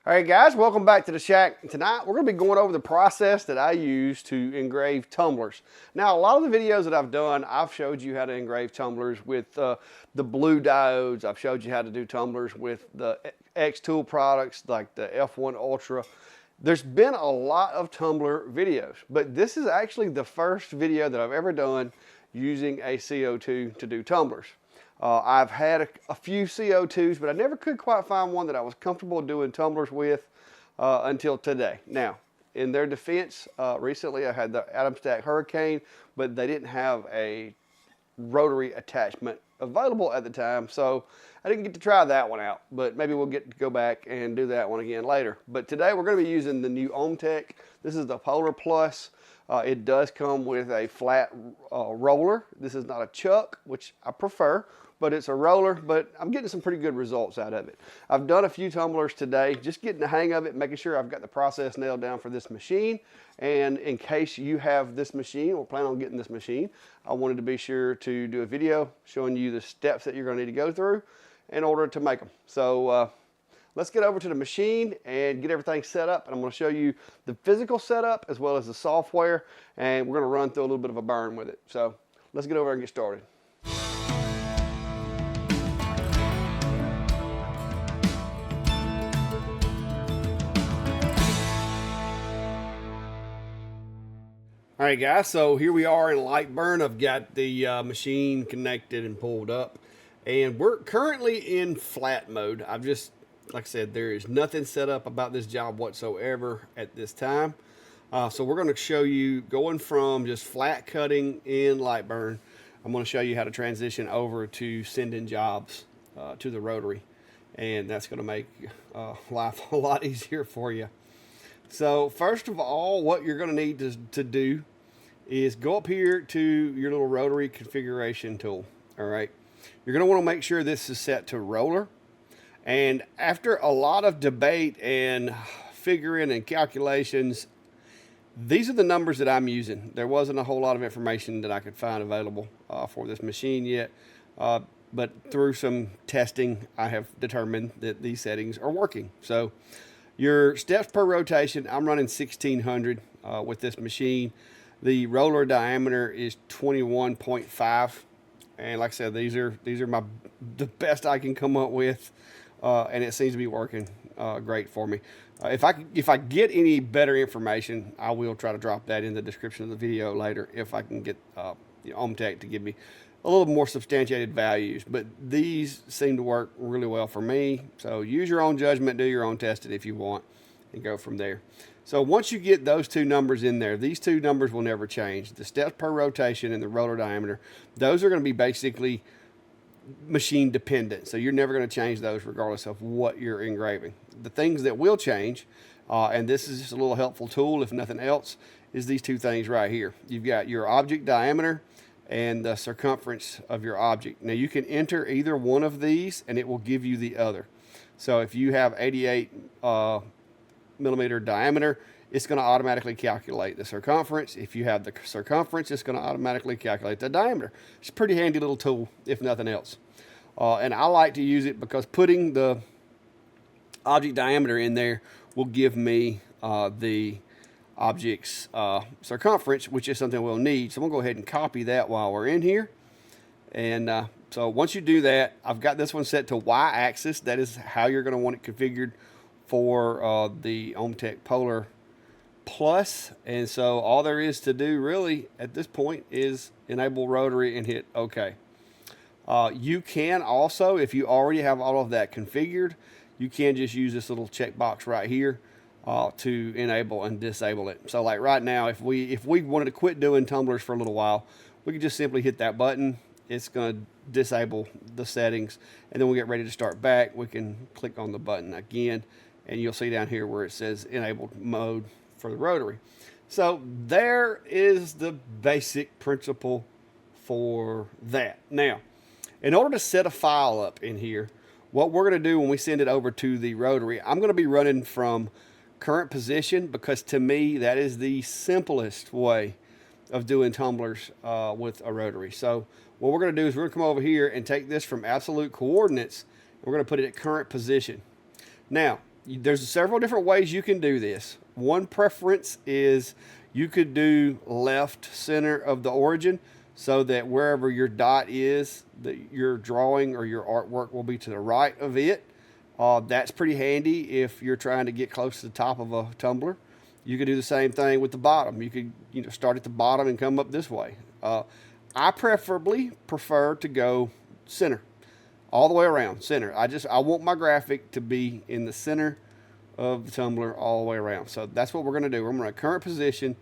All right, guys, welcome back to the shack. Tonight, we're going to be going over the process that I use to engrave tumblers. Now, a lot of the videos that I've done, I've showed you how to engrave tumblers with the blue diodes. I've showed you how to do tumblers with the X Tool products like the F1 Ultra. There's been a lot of tumbler videos, but this is actually the first video that I've ever done using a CO2 to do tumblers. I've had a few CO2s, but I never could quite find one that I was comfortable doing tumblers with until today. Now, in their defense, recently I had the Atom Stack Hurricane, but they didn't have a rotary attachment available at the time, so I didn't get to try that one out, but maybe we'll get to go back and do that one again later. But today we're going to be using the new Omtech. This is the Polar Plus. It does come with a flat roller. This is not a chuck, which I prefer, but it's a roller, but I'm getting some pretty good results out of it. I've done a few tumblers today, just getting the hang of it, making sure I've got the process nailed down for this machine. And in case you have this machine or plan on getting this machine, I wanted to be sure to do a video showing you the steps that you're gonna need to go through in order to make them. So let's get over to the machine and get everything set up. And I'm gonna show you the physical setup as well as the software. And we're gonna run through a little bit of a burn with it. So let's get over and get started. All right, guys, so here we are in Lightburn. I've got the machine connected and pulled up, and we're currently in flat mode. I've just, like I said, there is nothing set up about this job whatsoever at this time. So we're going to show you going from just flat cutting in Lightburn. I'm going to show you how to transition over to sending jobs to the rotary, and that's going to make life a lot easier for you. So first of all, what you're going to need to do is go up here to your little rotary configuration tool. All right. You're going to want to make sure this is set to roller. And after a lot of debate and figuring and calculations, these are the numbers that I'm using. There wasn't a whole lot of information that I could find available for this machine yet. But through some testing, I have determined that these settings are working. So your steps per rotation, I'm running 1600 with this machine. The roller diameter is 21.5, and like I said, these are the best I can come up with, and it seems to be working great for me. If I get any better information, I will try to drop that in the description of the video later if I can get Omtech to give me a little more substantiated values, but these seem to work really well for me. So use your own judgment, do your own testing if you want, and go from there. So once you get those two numbers in there, these two numbers will never change. The steps per rotation and the roller diameter, those are going to be basically machine dependent. So you're never going to change those regardless of what you're engraving. The things that will change, and this is just a little helpful tool if nothing else, is these two things right here. You've got your object diameter and the circumference of your object. Now you can enter either one of these and it will give you the other. So if you have 88 millimeter diameter, it's going to automatically calculate the circumference. If you have the circumference, it's going to automatically calculate the diameter. It's a pretty handy little tool if nothing else. And I like to use it because putting the object diameter in there will give me the object's circumference, which is something we'll need. So I'm gonna go ahead and copy that while we're in here. And so once you do that, I've got this one set to Y-axis. That is how you're gonna want it configured for the Omtech Polar Plus. And so all there is to do really at this point is enable rotary and hit OK. You can also, if you already have all of that configured, you can just use this little checkbox right here to enable and disable it. So like right now, if we wanted to quit doing tumblers for a little while, we could just simply hit that button. It's going to disable the settings, and then we get ready to start back. We can click on the button again, and you'll see down here where it says enabled mode for the rotary. So there is the basic principle for that. Now, in order to set a file up in here, what we're going to do when we send it over to the rotary, I'm going to be running from current position, because to me that is the simplest way of doing tumblers with a rotary. So what we're going to do is we're going to come over here and take this from absolute coordinates, and we're going to put it at current position. Now there's several different ways you can do this. One preference is you could do left center of the origin, so that wherever your dot is, that your drawing or your artwork will be to the right of it. That's pretty handy if you're trying to get close to the top of a tumbler. You could do the same thing with the bottom. You could start at the bottom and come up this way. I preferably prefer to go center, all the way around, center. I want my graphic to be in the center of the tumbler all the way around. So that's what we're going to do. We're going to current position,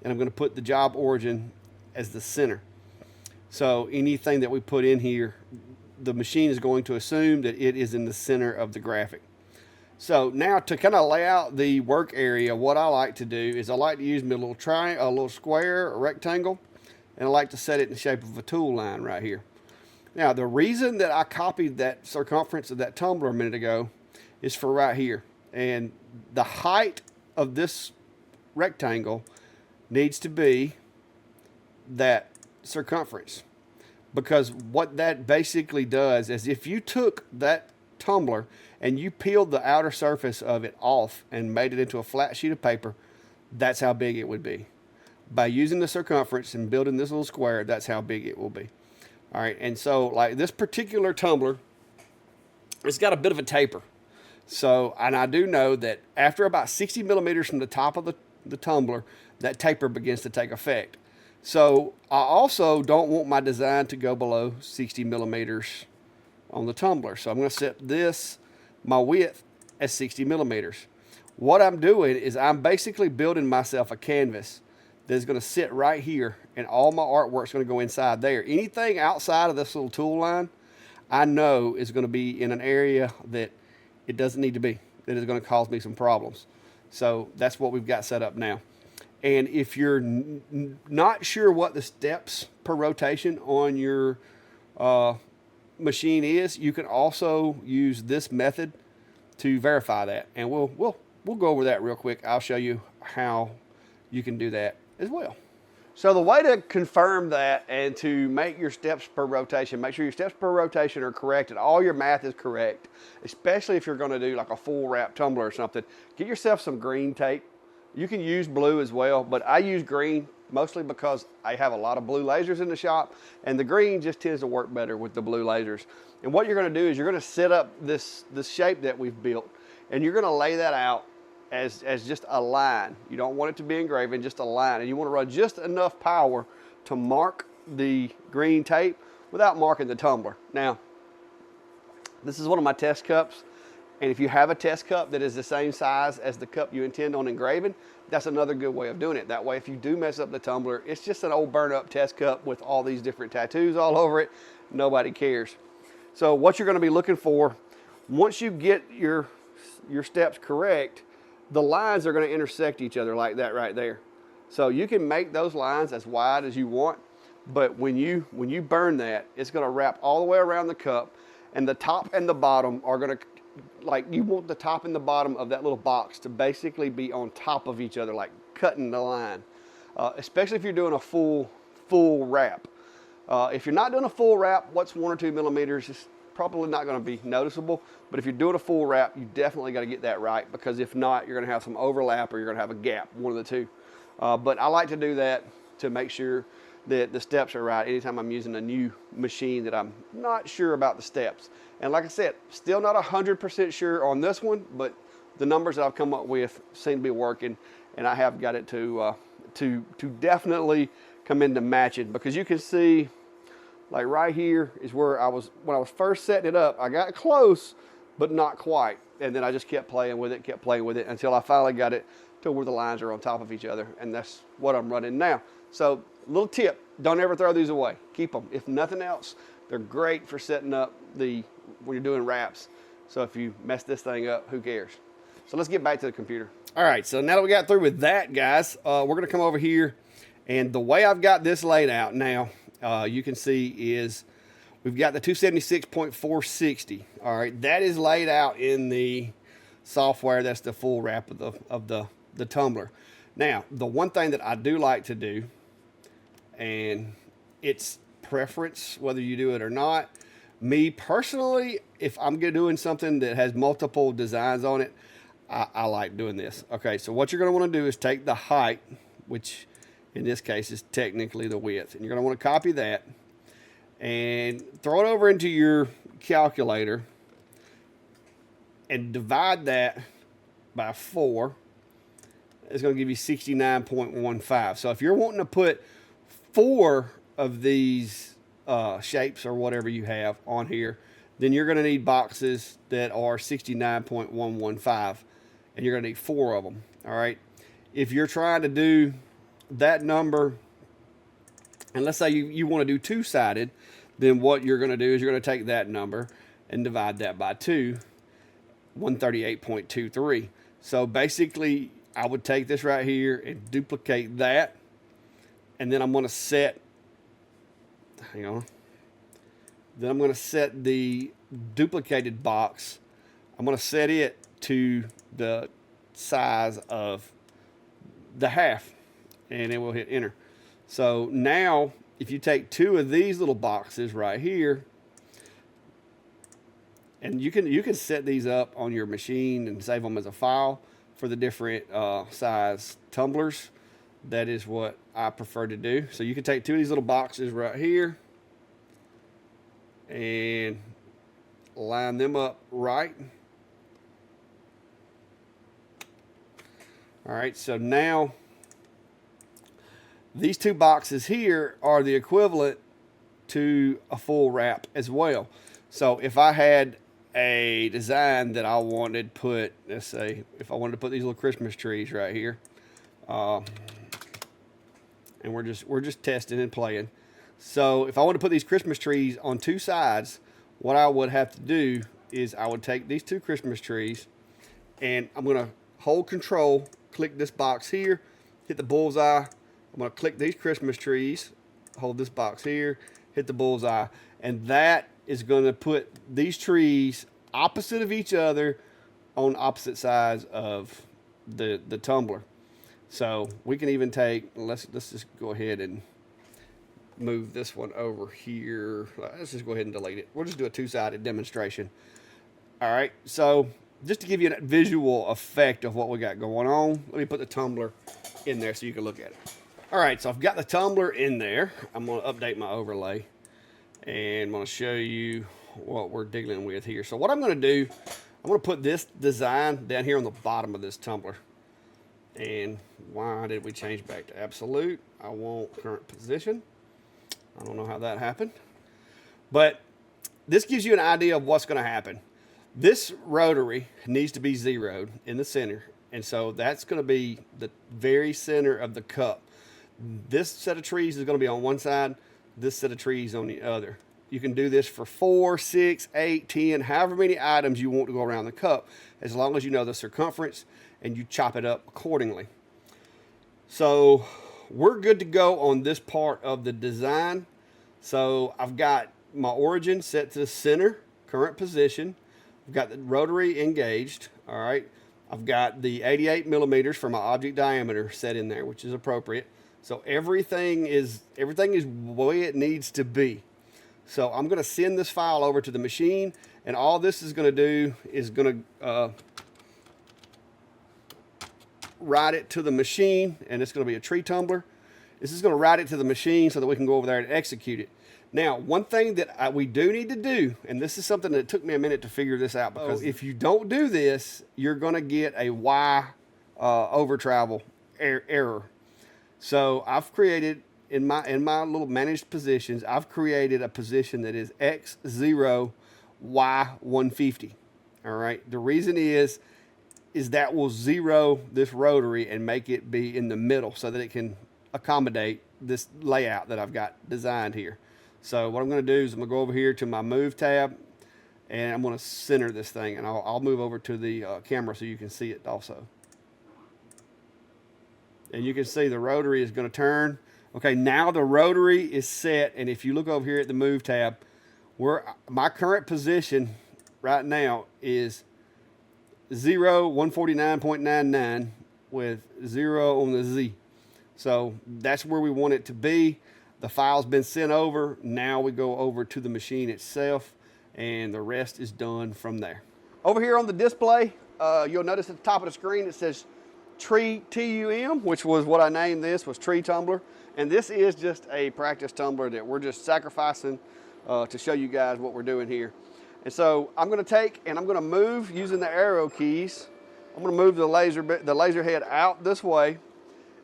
and I'm going to put the job origin as the center. So anything that we put in here, the machine is going to assume that it is in the center of the graphic. So now to kind of lay out the work area, what I like to do is I like to use my little triangle, a little square, a rectangle, and I like to set it in the shape of a tool line right here. Now the reason that I copied that circumference of that tumbler a minute ago is for right here. And the height of this rectangle needs to be that circumference, because what that basically does is if you took that tumbler and you peeled the outer surface of it off and made it into a flat sheet of paper, that's how big it would be. By using the circumference and building this little square, that's how big it will be. All right, and so like this particular tumbler, it's got a bit of a taper. So, and I do know that after about 60 millimeters from the top of the tumbler, that taper begins to take effect. So I also don't want my design to go below 60 millimeters on the tumbler. So I'm going to set this, my width, as 60 millimeters. What I'm doing is I'm basically building myself a canvas that's going to sit right here, and all my artwork is going to go inside there. Anything outside of this little tool line, I know is going to be in an area that it doesn't need to be, that is going to cause me some problems. So that's what we've got set up now. And if you're not sure what the steps per rotation on your machine is, you can also use this method to verify that. And we'll go over that real quick. I'll show you how you can do that as well. So the way to confirm that and to make your steps per rotation, make sure your steps per rotation are correct and all your math is correct, especially if you're going to do like a full wrap tumbler or something. Get yourself some green tape. You can use blue as well, but I use green mostly because I have a lot of blue lasers in the shop, and the green just tends to work better with the blue lasers. And what you're going to do is you're going to set up this shape that we've built, and you're going to lay that out as just a line. You don't want it to be engraving, just a line. And you want to run just enough power to mark the green tape without marking the tumbler. Now, this is one of my test cups. And if you have a test cup that is the same size as the cup you intend on engraving, that's another good way of doing it. That way, if you do mess up the tumbler, it's just an old burnt up test cup with all these different tattoos all over it. Nobody cares. So what you're going to be looking for, once you get your steps correct, the lines are going to intersect each other like that right there. So you can make those lines as wide as you want, but when you burn that, it's going to wrap all the way around the cup, and the top and the bottom are going to, like, you want the top and the bottom of that little box to basically be on top of each other, like cutting the line, especially if you're doing a full wrap. If you're not doing a full wrap, what's 1 or 2 millimeters is probably not going to be noticeable, but if you're doing a full wrap, you definitely got to get that right, because if not, you're going to have some overlap or you're going to have a gap, one of the two. But I like to do that to make sure that the steps are right anytime I'm using a new machine that I'm not sure about the steps. And like I said, still not 100% sure on this one, but the numbers that I've come up with seem to be working, and I have got it to definitely come into matching, because you can see, like right here is where when I was first setting it up, I got close, but not quite. And then I just kept playing with it until I finally got it to where the lines are on top of each other. And that's what I'm running now. So little tip, don't ever throw these away. Keep them. If nothing else, they're great for setting up when you're doing wraps. So if you mess this thing up, who cares? So let's get back to the computer. All right, so now that we got through with that, guys, we're gonna come over here, and the way I've got this laid out now, you can see is we've got the 276.460. All right, that is laid out in the software. That's the full wrap of the tumbler. Now, the one thing that I do like to do, and it's preference whether you do it or not. Me personally, if I'm doing something that has multiple designs on it, I like doing this. Okay, so what you're going to want to do is take the height, which in this case is technically the width, and you're going to want to copy that and throw it over into your calculator and divide that by 4. It's going to give you 69.15. So if you're wanting to put 4 of these shapes or whatever you have on here, then you're going to need boxes that are 69.115, and you're going to need 4 of them. All right. If you're trying to do that number, and let's say you want to do 2-sided, then what you're going to do is you're going to take that number and divide that by 2, 138.23. So basically, I would take this right here and duplicate that, and then I'm going to set, hang on, then I'm going to set the duplicated box, I'm going to set it to the size of the half, and it will hit enter. So now, if you take 2 of these little boxes right here, and you can set these up on your machine and save them as a file for the different size tumblers. That is what I prefer to do. So you can take 2 of these little boxes right here and line them up right. All right, so now these 2 boxes here are the equivalent to a full wrap as well. So if I had a design that I wanted put, let's say, if I wanted to put these little Christmas trees right here, and we're just testing and playing. So if I want to put these Christmas trees on 2 sides, what I would have to do is I would take these 2 Christmas trees, and I'm going to hold control, click this box here, hit the bullseye. I'm going to click these Christmas trees, hold this box here, hit the bullseye, and that is going to put these trees opposite of each other on opposite sides of the tumbler. So we can even take, let's just go ahead and move this one over here. Let's just go ahead and delete it. We'll just do a 2-sided demonstration. All right, so just to give you a visual effect of what we got going on, let me put the tumbler in there so you can look at it. All right, so I've got the tumbler in there. I'm going to update my overlay, and I'm going to show you what we're dealing with here. So what I'm going to do, I'm going to put this design down here on the bottom of this tumbler. And why did we change back to absolute? I want current position. I don't know how that happened. But this gives you an idea of what's going to happen. This rotary needs to be zeroed in the center. And so that's going to be the very center of the cup. This set of trees is going to be on one side, this set of trees on the other. You can do this for 4, 6, 8, 10, however many items you want to go around the cup, as long as you know the circumference and you chop it up accordingly. So we're good to go on this part of the design. So I've got my origin set to the center, current position. I've got the rotary engaged. All right. I've got the 88 millimeters for my object diameter set in there, which is appropriate. So everything is the way it needs to be. So I'm going to send this file over to the machine, and all this is going to do is going to write it to the machine, and it's going to be a tree tumbler. This is going to write it to the machine so that we can go over there and execute it. Now, one thing that we do need to do, and this is something that took me a minute to figure this out, because if you don't do this, you're going to get a Y over travel error. So I've created, in my little managed positions, I've created a position that is X0, Y150. All right. The reason is that will zero this rotary and make it be in the middle so that it can accommodate this layout that I've got designed here. So what I'm going to do is I'm going to go over here to my move tab, and I'm going to center this thing, and I'll move over to the camera so you can see it also. And you can see the rotary is going to turn. Okay, now the rotary is set, and if you look over here at the move tab, my current position right now is 0, 149.99 with 0 on the Z. So that's where we want it to be. The file's been sent over. Now we go over to the machine itself, and the rest is done from there. Over here on the display, you'll notice at the top of the screen it says Tree TUM, which was what I named this, was Tree Tumbler. And this is just a practice tumbler that we're just sacrificing to show you guys what we're doing here. And so I'm gonna take and I'm gonna move using the arrow keys. I'm gonna move the laser head out this way,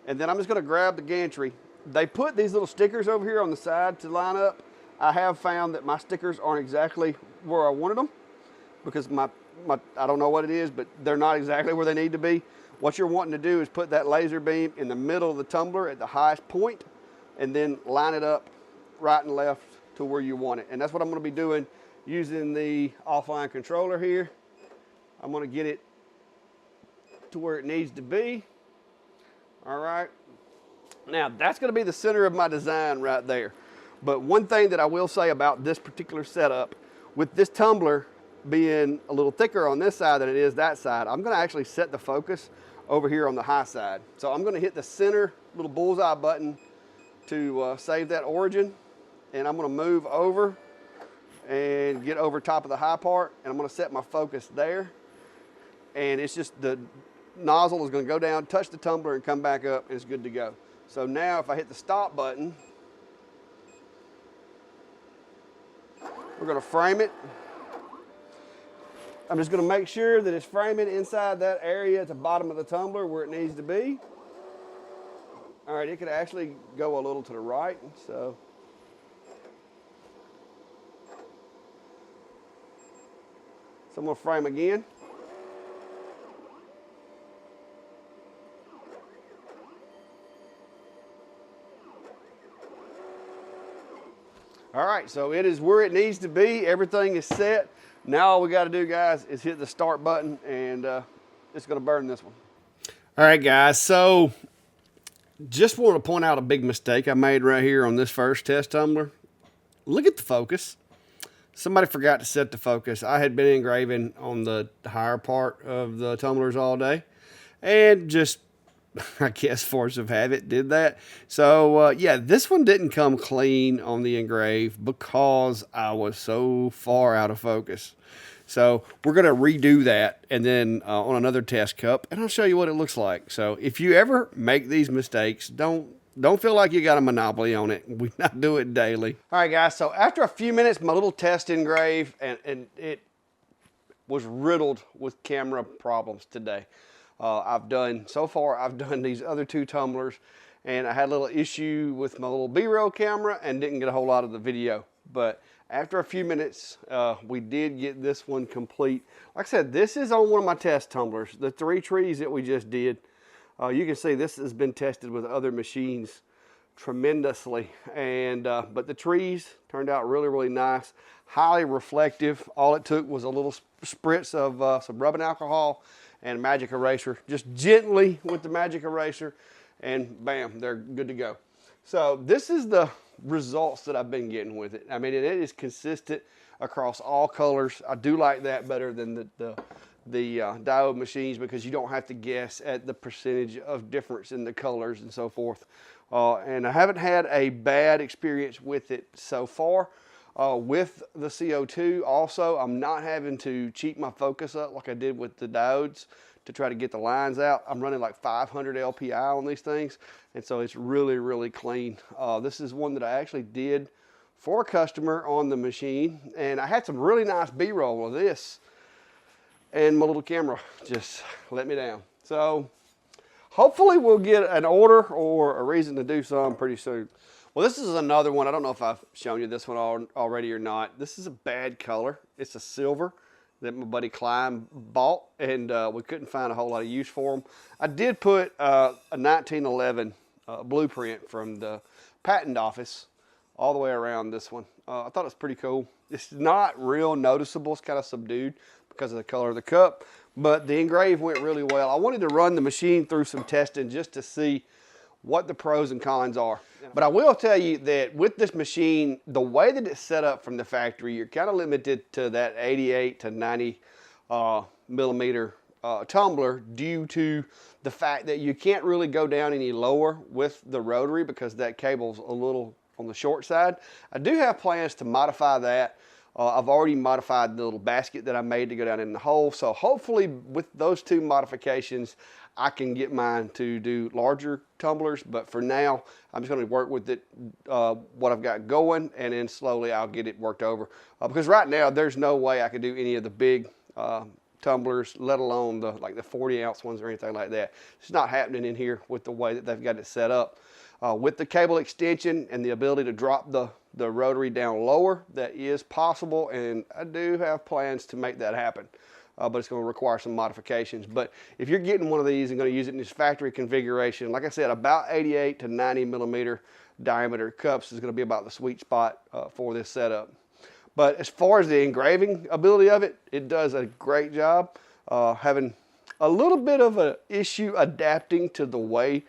and then I'm just gonna grab the gantry. They put these little stickers over here on the side to line up. I have found that my stickers aren't exactly where I wanted them because I don't know what it is, but they're not exactly where they need to be. What you're wanting to do is put that laser beam in the middle of the tumbler at the highest point and then line it up right and left to where you want it. And that's what I'm gonna be doing using the offline controller here. I'm gonna get it to where it needs to be. All right. Now that's gonna be the center of my design right there. But one thing that I will say about this particular setup, with this tumbler being a little thicker on this side than it is that side, I'm gonna actually set the focus over here on the high side. So I'm gonna hit the center little bullseye button to save that origin. And I'm gonna move over and get over top of the high part. And I'm gonna set my focus there. And it's just the nozzle is gonna go down, touch the tumbler and come back up and it's good to go. So now if I hit the stop button, we're gonna frame it. I'm just gonna make sure that it's framing inside that area at the bottom of the tumbler where it needs to be. All right, it could actually go a little to the right, so. So I'm gonna frame again. All right, so it is where it needs to be. Everything is set. Now all we got to do, guys, is hit the start button, and it's going to burn this one. All right, guys, so just want to point out a big mistake I made right here on this first test tumbler. Look at the focus. Somebody forgot to set the focus. I had been engraving on the higher part of the tumblers all day, and just I guess force of habit did that. So yeah, this one didn't come clean on the engrave because I was so far out of focus. So we're going to redo that and then on another test cup, and I'll show you what it looks like. So if you ever make these mistakes, don't feel like you got a monopoly on it. We not do it daily. All right, guys, so after a few minutes, my little test engrave, and it was riddled with camera problems today. I've done these other two tumblers, and I had a little issue with my little B-roll camera and didn't get a whole lot of the video. But after a few minutes, we did get this one complete. Like I said, this is on one of my test tumblers, the 3 trees that we just did. You can see this has been tested with other machines tremendously, and but the trees turned out really, really nice, highly reflective. All it took was a little spritz of some rubbing alcohol and magic eraser, just gently with the magic eraser, and bam, they're good to go. So this is the results that I've been getting with it. I mean, it is consistent across all colors. I do like that better than the diode machines because you don't have to guess at the percentage of difference in the colors and so forth. And I haven't had a bad experience with it so far. With the CO2 also, I'm not having to cheat my focus up like I did with the diodes to try to get the lines out. I'm running like 500 LPI on these things, and so it's really, really clean. This is one that I actually did for a customer on the machine, and I had some really nice B-roll of this, and my little camera just let me down. So hopefully we'll get an order or a reason to do some pretty soon. Well, this is another one. I don't know if I've shown you this one already or not. This is a bad color. It's a silver that my buddy Klein bought, and we couldn't find a whole lot of use for them. I did put a 1911 blueprint from the patent office all the way around this one. I thought it was pretty cool. It's not real noticeable. It's kind of subdued because of the color of the cup, but the engrave went really well. I wanted to run the machine through some testing just to see what the pros and cons are. But I will tell you that with this machine, the way that it's set up from the factory, you're kind of limited to that 88 to 90 millimeter tumbler due to the fact that you can't really go down any lower with the rotary because that cable's a little on the short side. I do have plans to modify that I've already modified the little basket that I made to go down in the hole. So hopefully with those 2 modifications, I can get mine to do larger tumblers. But for now, I'm just going to work with it, what I've got going, and then slowly I'll get it worked over. Because right now, there's no way I could do any of the big tumblers, let alone the 40-ounce ones or anything like that. It's not happening in here with the way that they've got it set up. With the cable extension and the ability to drop the rotary down lower, that is possible, and I do have plans to make that happen. But it's going to require some modifications. But if you're getting one of these and going to use it in this factory configuration, like I said, about 88 to 90 millimeter diameter cups is going to be about the sweet spot for this setup. But as far as the engraving ability of it, it does a great job. Having a little bit of an issue adapting to the way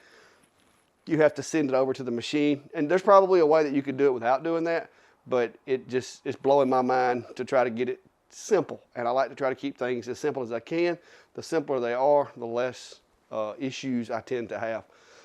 you have to send it over to the machine. And there's probably a way that you could do it without doing that, but it's blowing my mind to try to get it simple. And I like to try to keep things as simple as I can. The simpler they are, the less issues I tend to have.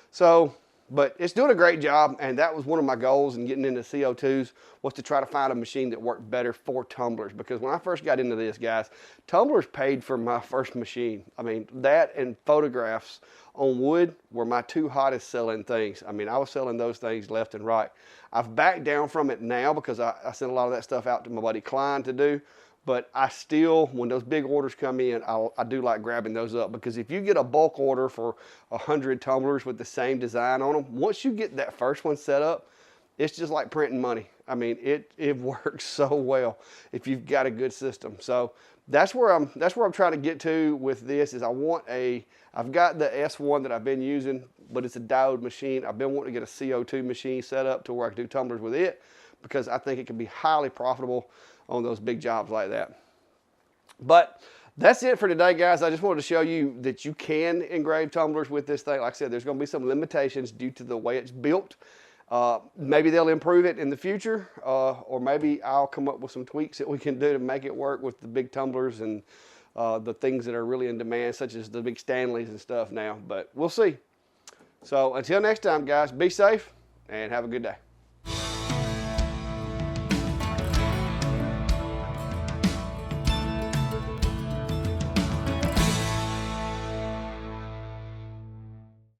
So, but it's doing a great job, and that was one of my goals in getting into CO2s, was to try to find a machine that worked better for tumblers. Because when I first got into this, guys, tumblers paid for my first machine. I mean, that and photographs on wood were my 2 hottest selling things. I mean, I was selling those things left and right. I've backed down from it now because I sent a lot of that stuff out to my buddy Klein to do. But I still, when those big orders come in, I do like grabbing those up, because if you get a bulk order for 100 tumblers with the same design on them, once you get that first one set up, it's just like printing money. I mean, it works so well if you've got a good system. So that's where I'm trying to get to with this. Is I've got the S1 that I've been using, but it's a diode machine. I've been wanting to get a CO2 machine set up to where I can do tumblers with it, because I think it can be highly profitable on those big jobs like that. But that's it for today, guys. I just wanted to show you that you can engrave tumblers with this thing. Like I said, there's going to be some limitations due to the way it's built. Maybe they'll improve it in the future, or maybe I'll come up with some tweaks that we can do to make it work with the big tumblers and the things that are really in demand, such as the big Stanleys and stuff now. But we'll see. So until next time, guys, be safe and have a good day.